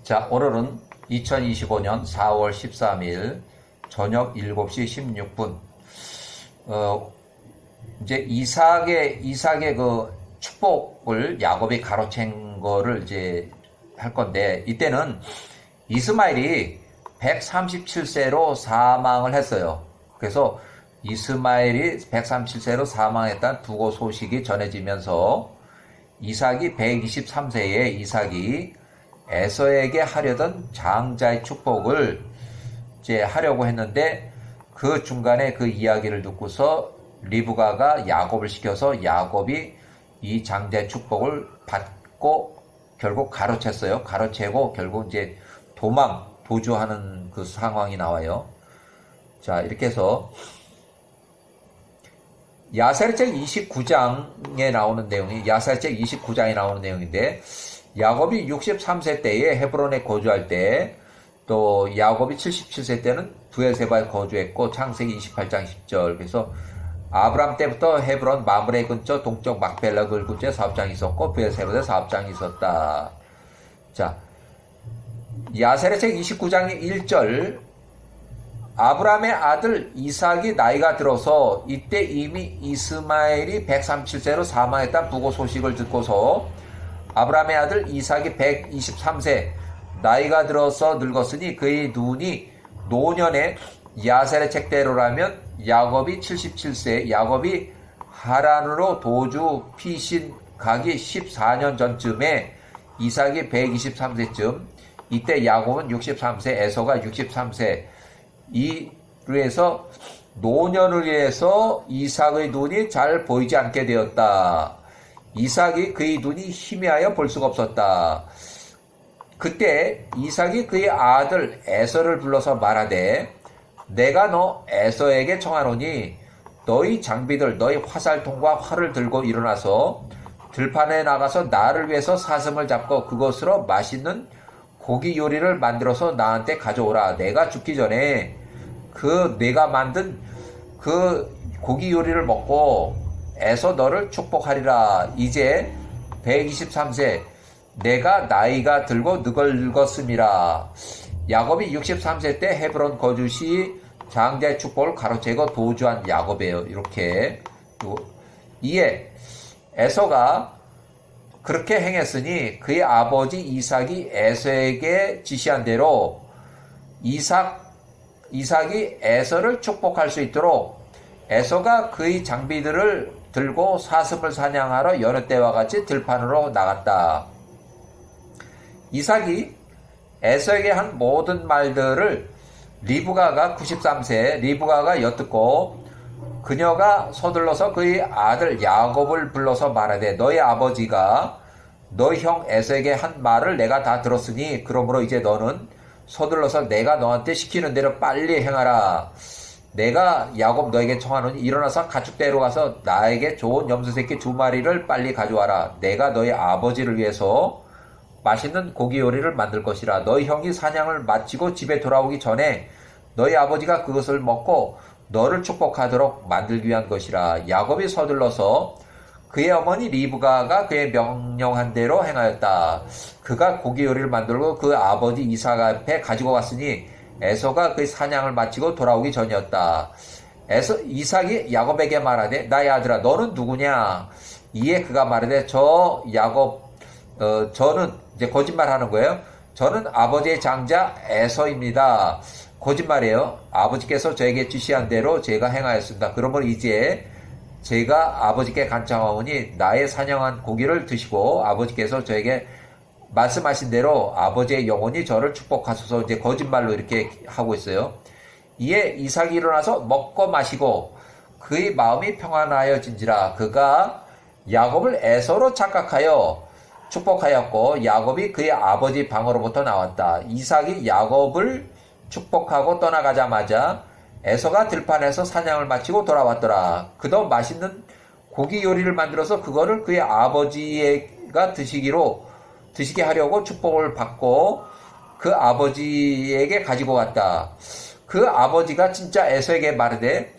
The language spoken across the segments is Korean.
자, 오늘은 2025년 4월 13일 저녁 7시 16분. 이제 이삭의 그 축복을 야곱이 가로챈 거를 이제 할 건데, 이때는 이스마엘이 137세로 사망을 했어요. 그래서 이스마엘이 137세로 사망했다는 부고 소식이 전해지면서 이삭이 123세에 이삭이 에서에게 하려던 장자의 축복을 이제 하려고 했는데, 그 중간에 그 이야기를 듣고서 리브가가 야곱을 시켜서 야곱이 이 장자의 축복을 받고 결국 가로챘어요. 가로채고 결국 이제 도주하는 그 상황이 나와요. 자, 이렇게 해서 야살책 29장에 나오는 내용인데, 야곱이 63세 때에 헤브론에 거주할 때, 또 야곱이 77세 때는 브엘세바에 거주했고, 창세기 28장 10절. 그래서 아브람 때부터 헤브론 마므레 근처 동쪽 막벨라 근처에 사업장이 있었고, 브엘세바에 사업장이 있었다. 자, 야세레책 29장 1절. 아브람의 아들 이삭이 나이가 들어서 이때 이미 이스마엘이 137세로 사망했다는 부고 소식을 듣고서 아브람의 아들 이삭이 123세 나이가 들어서 늙었으니 그의 눈이 노년에 야셀의 책대로라면 야곱이 77세, 야곱이 하란으로 도주 피신 가기 14년 전쯤에 이삭이 123세쯤, 이때 야곱은 63세, 에서가 63세. 이로 해서 노년을 위해서 이삭의 눈이 잘 보이지 않게 되었다. 이삭이 그의 눈이 희미하여 볼 수가 없었다. 그때 이삭이 그의 아들 에서를 불러서 말하되, 내가 너 에서에게 청하노니 너희 장비들, 너희 화살통과 활을 들고 일어나서 들판에 나가서 나를 위해서 사슴을 잡고 그것으로 맛있는 고기 요리를 만들어서 나한테 가져오라. 내가 죽기 전에 내가 만든 그 고기 요리를 먹고 에서 너를 축복하리라. 이제 123세, 내가 나이가 들고 늙었음이라. 야곱이 63세 때 헤브론 거주 시 장자의 축복을 가로채고 도주한 야곱이에요. 이렇게. 이에 에서가 그렇게 행했으니 그의 아버지 이삭이 에서에게 지시한 대로 이삭이 에서를 축복할 수 있도록 에서가 그의 장비들을 들고 사슴을 사냥하러 여느 때와 같이 들판으로 나갔다. 이삭이 에서에게 한 모든 말들을 리브가가 93세 리브가가 엿듣고 그녀가 서둘러서 그의 아들 야곱을 불러서 말하되, 너의 아버지가 너희 형 에서에게 한 말을 내가 다 들었으니 그러므로 이제 너는 서둘러서 내가 너한테 시키는 대로 빨리 행하라. 내가 야곱 너에게 청하노니 일어나서 가축대로 가서 나에게 좋은 염소새끼 2마리를 빨리 가져와라. 내가 너희 아버지를 위해서 맛있는 고기 요리를 만들 것이라. 너희 형이 사냥을 마치고 집에 돌아오기 전에 너희 아버지가 그것을 먹고 너를 축복하도록 만들기 위한 것이라. 야곱이 서둘러서 그의 어머니 리브가가 그의 명령한 대로 행하였다. 그가 고기 요리를 만들고 그 아버지 이삭 앞에 가지고 왔으니 에서가 그의 사냥을 마치고 돌아오기 전이었다. 이삭이 야곱에게 말하되, 나의 아들아, 너는 누구냐? 이에 그가 말하되, 저는 이제 거짓말하는 거예요. 저는 아버지의 장자 에서입니다. 거짓말이에요. 아버지께서 저에게 지시한 대로 제가 행하였습니다. 그러므로 이제 제가 아버지께 간청하오니 나의 사냥한 고기를 드시고 아버지께서 저에게 말씀하신 대로 아버지의 영혼이 저를 축복하소서. 이제 거짓말로 이렇게 하고 있어요. 이에 이삭이 일어나서 먹고 마시고 그의 마음이 평안하여진지라. 그가 야곱을 에서로 착각하여 축복하였고 야곱이 그의 아버지 방으로부터 나왔다. 이삭이 야곱을 축복하고 떠나가자마자 에서가 들판에서 사냥을 마치고 돌아왔더라. 그도 맛있는 고기 요리를 만들어서 그거를 그의 아버지가 드시게 하려고 축복을 받고 그 아버지에게 가지고 갔다. 그 아버지가 진짜 에서에게 말하되,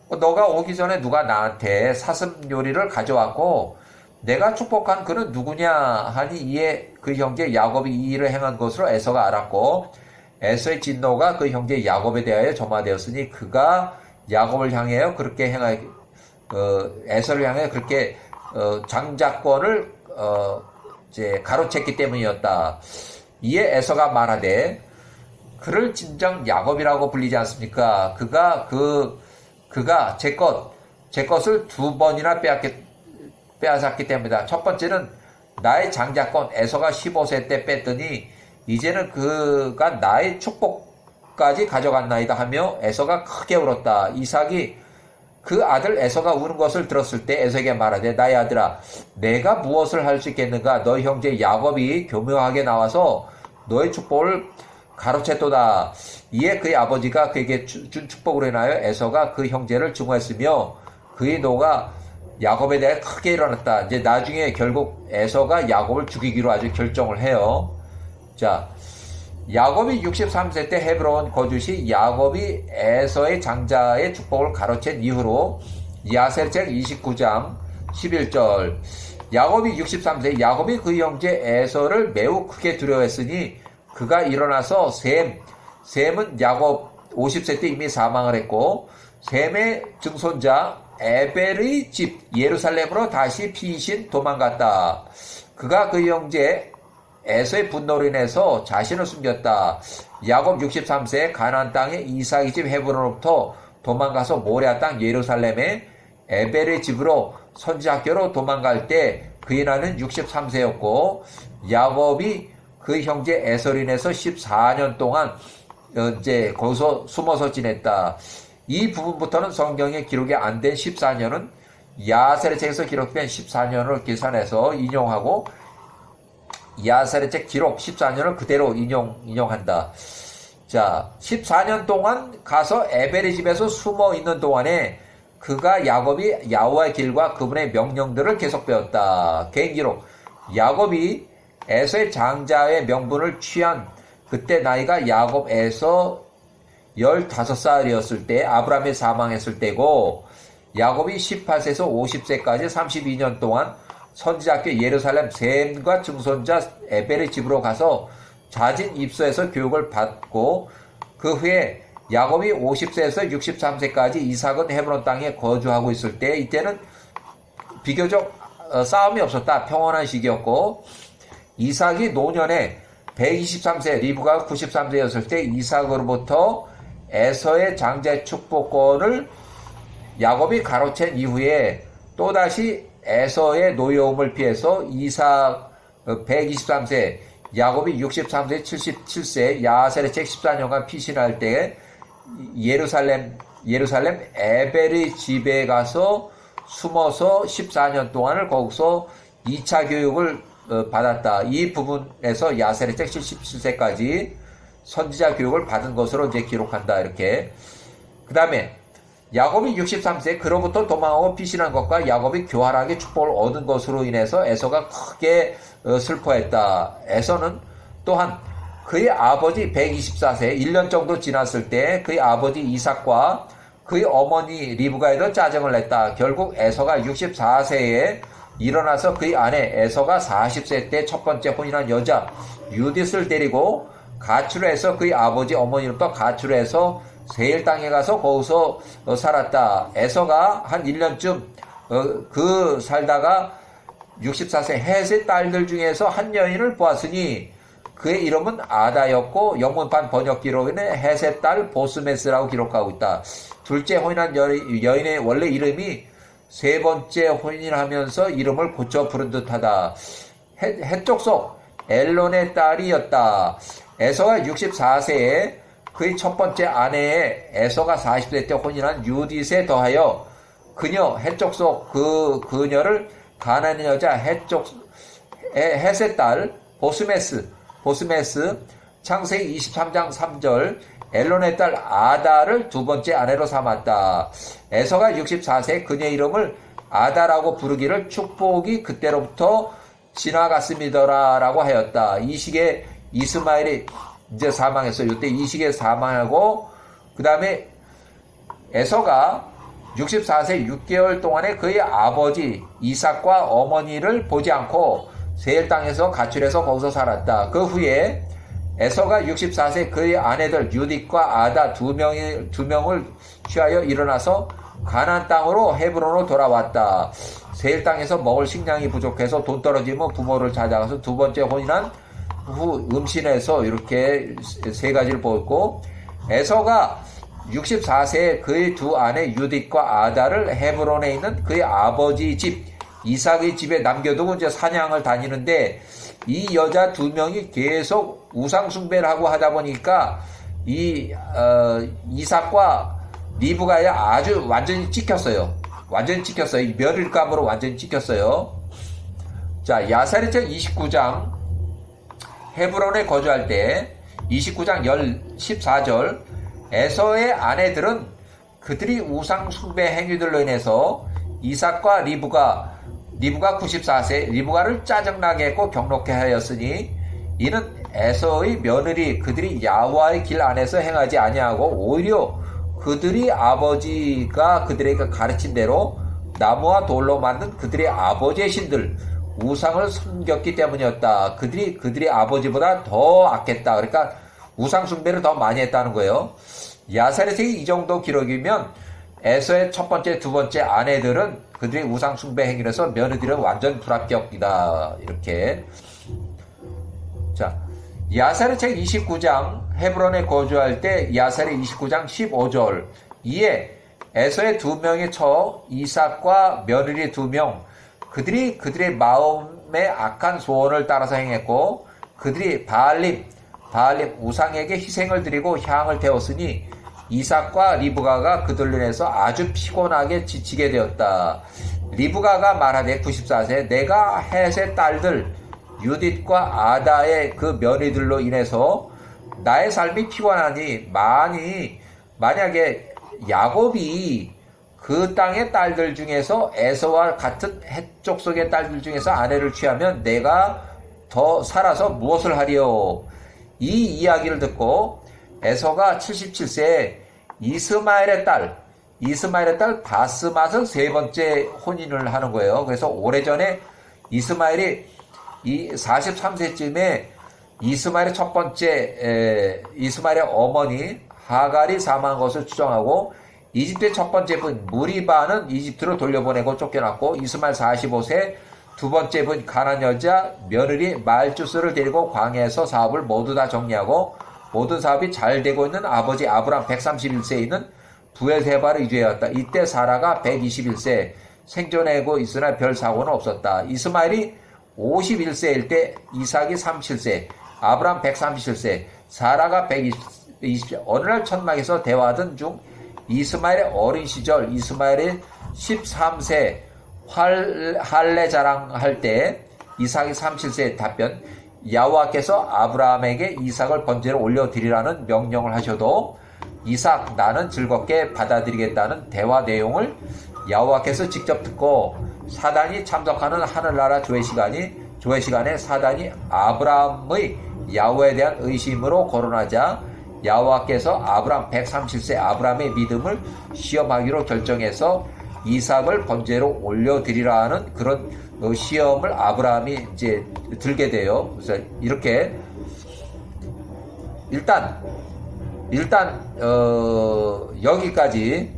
너가 오기 전에 누가 나한테 사슴 요리를 가져왔고 내가 축복한 그는 누구냐 하니 이에 그 형제 야곱이 이 일을 행한 것으로 에서가 알았고 에서의 진노가 그 형제 야곱에 대하여 점화되었으니 그가 야곱을 향하여 그렇게 에서를 향해 그렇게 장자권을 이제 가로챘기 때문이었다. 이에 에서가 말하되 그를 진정 야곱이라고 불리지 않습니까? 그가 제 것을 두 번이나 빼앗았기 때문이다. 첫 번째는 나의 장자권 에서가 15세 때 뺐더니 이제는 그가 나의 축복까지 가져갔나이다 하며 에서가 크게 울었다. 이삭이 그 아들 에서가 우는 것을 들었을 때 에서에게 말하되 나의 아들아 내가 무엇을 할 수 있겠는가? 너희 형제 야곱이 교묘하게 나와서 너의 축복을 가로챘도다. 이에 그의 아버지가 그에게 준 축복으로 인하여 에서가 그 형제를 증오했으며 그의 노가 야곱에 대해 크게 일어났다. 이제 나중에 결국 에서가 야곱을 죽이기로 아주 결정을 해요. 자, 야곱이 63세 때 헤브론 거주시 야곱이 에서의 장자의 축복을 가로챈 이후로 야셀책 29장 11절 야곱이 63세 야곱이 그 형제 에서를 매우 크게 두려워했으니 그가 일어나서 셈은 야곱 50세 때 이미 사망을 했고 셈의 증손자 에벨의 집 예루살렘으로 다시 피신 도망갔다. 그가 그 형제 에서의 분노로 인해서 자신을 숨겼다. 야곱 63세 가나안 땅에 이삭의 집 헤브론으로부터 도망가서 모레아 땅 예루살렘에 에벨의 집으로 선지학교로 도망갈 때 그의 나이는 63세였고 야곱이 그 형제 에서로 인해서 14년 동안 이제 거기서 숨어서 지냈다. 이 부분부터는 성경에 기록이 안 된 14년은 야셀의 책에서 기록된 14년을 계산해서 인용하고 야셀의 책 기록 14년을 그대로 인용한다. 자, 14년 동안 가서 에벨의 집에서 숨어 있는 동안에 그가 야곱이 야호와의 길과 그분의 명령들을 계속 배웠다. 개인 기록. 야곱이 에서의 장자의 명분을 취한 그때 나이가 야곱에서 15살이었을 때 아브라함이 사망했을 때고 야곱이 18세에서 50세까지 32년 동안 선지자학교 예루살렘 셈과 증손자 에벨의 집으로 가서 자진 입소해서 교육을 받고 그 후에 야곱이 50세에서 63세까지 이삭은 헤브론 땅에 거주하고 있을 때 이때는 비교적 싸움이 없었다. 평온한 시기였고 이삭이 노년에 123세 리브가 93세였을 때 이삭으로부터 에서의 장자의 축복권을 야곱이 가로챈 이후에 또다시 에서의 노여움을 피해서 이삭 123세 야곱이 63세 77세 야셀의 책 14년간 피신할 때 예루살렘 에벨의 집에 가서 숨어서 14년 동안을 거기서 2차 교육을 받았다. 이 부분에서 야셀의 책 77세까지 선지자 교육을 받은 것으로 이제 기록한다. 이렇게. 그 다음에 야곱이 63세 그로부터 도망하고 피신한 것과 야곱이 교활하게 축복을 얻은 것으로 인해서 에서가 크게 슬퍼했다. 에서는 또한 그의 아버지 124세 1년 정도 지났을 때 그의 아버지 이삭과 그의 어머니 리브가에도 짜증을 냈다. 결국 에서가 64세에 일어나서 그의 아내 에서가 40세 때 첫 번째 혼인한 여자 유딧을 데리고 가출을 해서 그의 아버지 어머니로부터 가출을 해서 세일 땅에 가서 거기서 살았다. 에서가 한 1년쯤 그 살다가 64세 헷의 딸들 중에서 한 여인을 보았으니 그의 이름은 아다였고 영문판 번역기로는 헷의 딸 보스메스라고 기록하고 있다. 둘째 혼인한 여인의 원래 이름이 세 번째 혼인하면서 이름을 고쳐 부른 듯하다. 헷 족속 엘론의 딸이었다. 에서가 64세에 그의 첫 번째 아내의 에서가 40세 때 혼인한 유딧에 더하여 그녀 헷 족속 그녀를 가나안의 여자 헷의 딸 보스메스 창세기 23장 3절 엘론의 딸 아다를 두 번째 아내로 삼았다. 에서가 64세 그녀의 이름을 아다라고 부르기를 축복이 그때로부터 지나갔음이더라라고 하였다. 이 시기에 이스마엘이 이제 사망했어요. 이때 이 시기에 사망하고 그 다음에 에서가 64세 6개월 동안에 그의 아버지 이삭과 어머니를 보지 않고 세일 땅에서 가출해서 거기서 살았다. 그 후에 에서가 64세 그의 아내들 유딧과 아다 두 명을 취하여 일어나서 가나안 땅으로 헤브론으로 돌아왔다. 세일 땅에서 먹을 식량이 부족해서 돈 떨어지면 부모를 찾아가서 두 번째 혼인한 후 음신해서 이렇게 세 가지를 보였고, 에서가 64세에 그의 두 아내 유딧과 아다를 헤브론에 있는 그의 아버지 집 이삭의 집에 남겨두고 이제 사냥을 다니는데, 이 여자 두 명이 계속 우상 숭배를 하고 하다 보니까 이삭과 리브가야 아주 완전히 찍혔어요. 완전히 찍혔어요. 멸일감으로 완전히 찍혔어요. 자, 야사리책 29장 헤브론에 거주할 때 29장 14절 에서의 아내들은 그들이 우상 숭배 행위들로 인해서 이삭과 리브가 94세 리브가를 짜증나게 했고 경록해 하였으니 이는 에서의 며느리 그들이 야와의 길 안에서 행하지 아니하고 오히려 그들이 아버지가 그들에게 가르친 대로 나무와 돌로 만든 그들의 아버지의 신들 우상을 섬겼기 때문이었다. 그들이 아버지보다 더 악했다. 그러니까 우상 숭배를 더 많이 했다는 거예요. 야사렛의 이 정도 기록이면 에서의 첫 번째, 두 번째 아내들은 그들의 우상 숭배 행위를 해서 며느리들은 완전 불합격이다. 이렇게. 자, 야살의 책 29장 헤브론에 거주할 때 야살의 29장 15절 이에 에서의 두 명의 처 이삭과 며느리 두 명 그들이 그들의 마음의 악한 소원을 따라서 행했고 그들이 바알림 우상에게 희생을 드리고 향을 태웠으니 이삭과 리브가가 그들로 인해서 아주 피곤하게 지치게 되었다. 리브가가 말하되 94세 내가 헷의 딸들 유딧과 아다의 그 며느리들로 인해서 나의 삶이 피곤하니 만약에 야곱이 그 땅의 딸들 중에서 에서와 같은 헷 족속의 딸들 중에서 아내를 취하면 내가 더 살아서 무엇을 하리요. 이 이야기를 듣고 에서가 77세에 이스마엘의 딸 바스맛을 세 번째 혼인을 하는 거예요. 그래서 오래전에 이스마엘이 이 43세쯤에 이스마엘의 첫 번째 이스마엘의 어머니 하갈이 사망한 것을 추정하고 이집트의 첫 번째 분 무리바는 이집트로 돌려보내고 쫓겨났고 이스마엘 45세 두 번째 분 가나안 여자 며느리 말주스를 데리고 광야에서 사업을 모두 다 정리하고 모든 사업이 잘 되고 있는 아버지 아브람 131세에 있는 부엘세바를 이주해왔다. 이때 사라가 121세 생존하고 있으나 별 사고는 없었다. 이스마엘이 51세일 때 이삭이 37세 아브람 137세 사라가 120세 어느 날 천막에서 대화하던 중 이스마엘의 어린 시절 이스마엘의 13세 할례 자랑할 때 이삭이 37세의 답변 야호와께서 아브라함에게 이삭을 번제로 올려드리라는 명령을 하셔도 이삭 나는 즐겁게 받아들이겠다는 대화 내용을 야호와께서 직접 듣고 사단이 참석하는 하늘나라 조회 시간에 사단이 아브라함의 야호와에 대한 의심으로 거론하자 야호와께서 아브라함 137세 아브라함의 믿음을 시험하기로 결정해서 이삭을 번제로 올려드리라는 그런 시험을 아브라함이 이제 들게 돼요. 그래서 이렇게 일단 여기까지